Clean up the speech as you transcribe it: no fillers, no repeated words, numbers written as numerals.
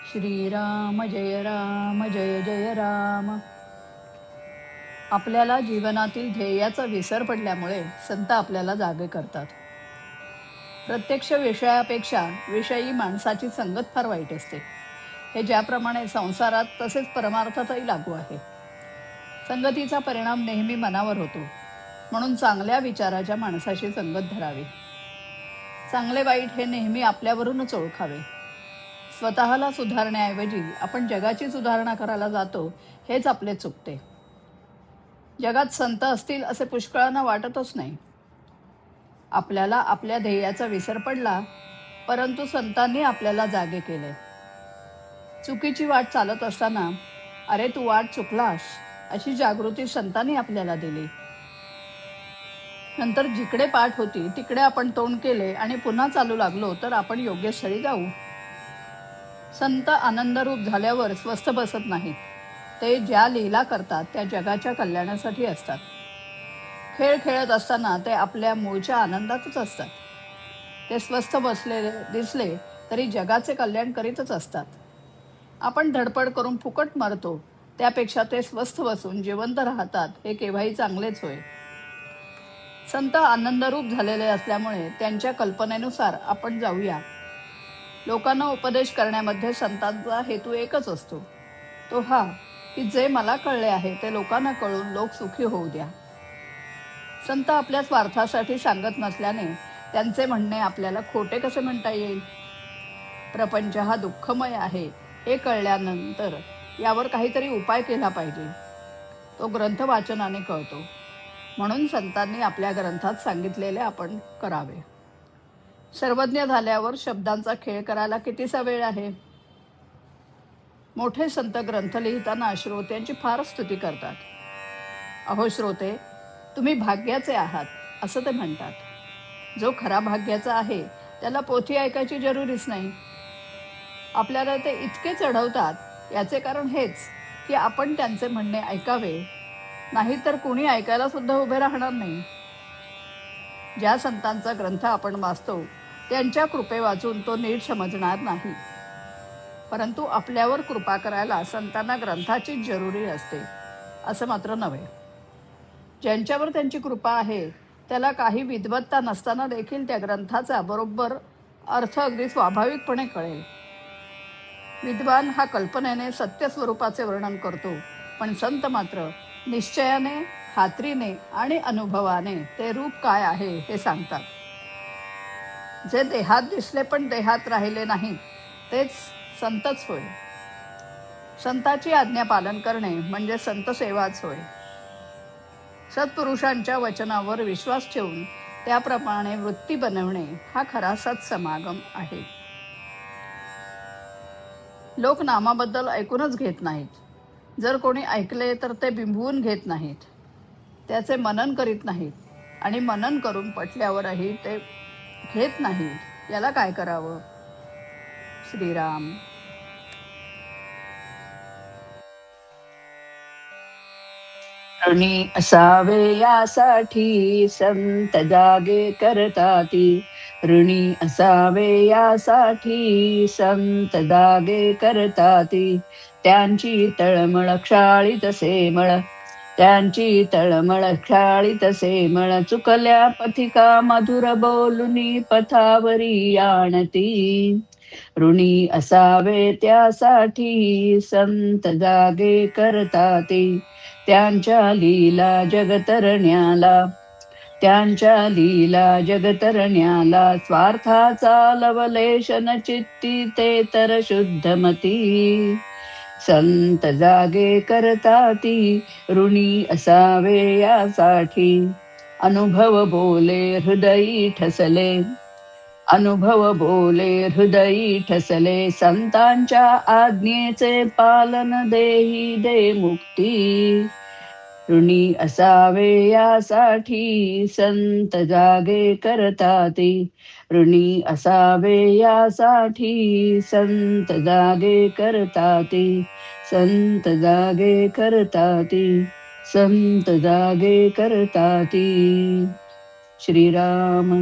श्रीराम जय जय राम. आपल्याला जीवनातील ध्येयाचा विसर पडल्यामुळे संत आपल्याला जागे करतात. प्रत्यक्ष विषयापेक्षा विषयी माणसाची संगत फार वाईट असते. हे ज्याप्रमाणे संसारात तसेच परमार्थातही लागू आहे. संगतीचा परिणाम नेहमी मनावर होतो, म्हणून चांगल्या विचाराच्या माणसाशी संगत धरावी. चांगले वाईट हे नेहमी आपल्यावरूनच ओळखावे. स्वतःला सुधारण्याऐवजी आपण जगाची सुधारणा करायला जातो, हेच आपले चुकते. जगात संत असतील असे पुष्कळांना वाटतच नाही. आपल्याला आपल्या ध्येयाचा विसर पडला, परंतु संतांनी आपल्याला जागे केले. चुकीची वाट चालत असताना अरे तू वाट चुकलास अशी जागृती संतांनी आपल्याला दिली. नंतर जिकडे पाठ होती तिकडे आपण तोंड केले आणि पुन्हा चालू लागलो तर आपण योग्य स्थळी जाऊ. संत आनंदरूप झाल्यावर स्वस्थ बसत नाहीत. ते ज्या लीला करतात त्या जगाच्या कल्याणासाठी असतात. खेळ खेळत असताना ते आपल्या मूळच्या आनंदातच असतात. ते स्वस्थ बसलेले दिसले तरी जगाचे कल्याण करीतच असतात. आपण धडपड करून फुकट मरतो, त्यापेक्षा ते स्वस्थ बसून जिवंत राहतात, हे केव्हाही चांगलेच होय. संत आनंदरूप झालेले असल्यामुळे त्यांच्या कल्पनेनुसार आपण जाऊया. लोकांना उपदेश करण्यामध्ये संतांचा हेतू एकच असतो, तो हा की जे मला कळले आहे ते लोकांना कळून लोक सुखी होऊ द्या. संत आपल्या स्वार्थासाठी सांगत नसल्याने त्यांचे म्हणणे आपल्याला खोटे कसे म्हणता येईल. प्रपंच हा दुःखमय आहे हे कळल्यानंतर यावर काहीतरी उपाय केला पाहिजे. तो ग्रंथ वाचनाने कळतो, म्हणून संतांनी आपल्या ग्रंथात सांगितलेले आपण करावे. सर्वज्ञ झाल्यावर शब्दांचा खेळ करायला कितीसा वेळ आहे. मोठे संत ग्रंथ लिहिताना श्रोत्यांची फार स्तुती करतात. अहो श्रोते, तुम्ही भाग्याचे आहात असं ते म्हणतात. जो खरा भाग्याचा आहे त्याला पोथी ऐकायची जरुरीच नाही. आपल्याला ते इतके चढवतात याचे कारण हेच की आपण त्यांचे म्हणणे ऐकावे, नाहीतर कुणी ऐकायला सुद्धा उभे राहणार नाही. ज्या संतांचा ग्रंथ आपण वाचतो त्यांच्या कृपे वाचून तो नीट समजणार नाही, परंतु आपल्यावर कृपा करायला संतांना ग्रंथाचीच जरुरी असते असं मात्र नव्हे. ज्यांच्यावर त्यांची कृपा आहे त्याला काही विद्वत्ता नसताना देखील त्या ग्रंथाचा बरोबर अर्थ अगदी स्वाभाविकपणे कळेल. विद्वान हा कल्पनेने सत्य स्वरूपाचे वर्णन करतो, पण संत मात्र निश्चयाने, खात्रीने आणि अनुभवाने ते रूप काय आहे हे सांगतात. जे देहात दिसले पण देहात राहिले नाही तेच संतच होय. संताची आज्ञा पालन करणे म्हणजे संत सेवाच होय. सत्पुरुषांच्या वचनावर विश्वास ठेवून त्याप्रमाणे वृत्ती बनवणे हा खरा सत्समागम आहे. लोक नामाबद्दल ऐकूनच घेत नाहीत. जर कोणी ऐकले तर ते बिंबवून घेत नाहीत, त्याचे मनन करीत नाहीत आणि मनन करून पटल्यावरही ते घेत नाहीत. याला काय करावं. श्रीराम. ऋणी असावे यासाठी संत जागे करताती. ऋणी असावे यासाठी संत जागे करताती. त्यांची तळमळ क्षाळीत सेमळ, त्यांची तळमळ क्षाळीत सेमळ. चुकल्या पथिका मधुर बोलुनी पथावरी आणती. ऋणी असावे त्यासाठी संत जागे करताती. त्यांच्या लीला जगतरण्याला, त्यांच्या लीला जगतरण्याला. स्वार्थाचा लवलेश न चित्ती ते तर शुद्धमती. संत जागे करताती. ऋणी असावे यासाठी. अनुभव बोले हृदयी ठसले, अनुभव बोले हृदयी ठसले. संतांच्या आज्ञेचे पालन देही दे मुक्ती. ऋणी असावे यासाठी संत जागे करताती. ऋणी असावे यासाठी संत जागे करताती. संत जागे करताती. संत जागे करताती. श्रीराम.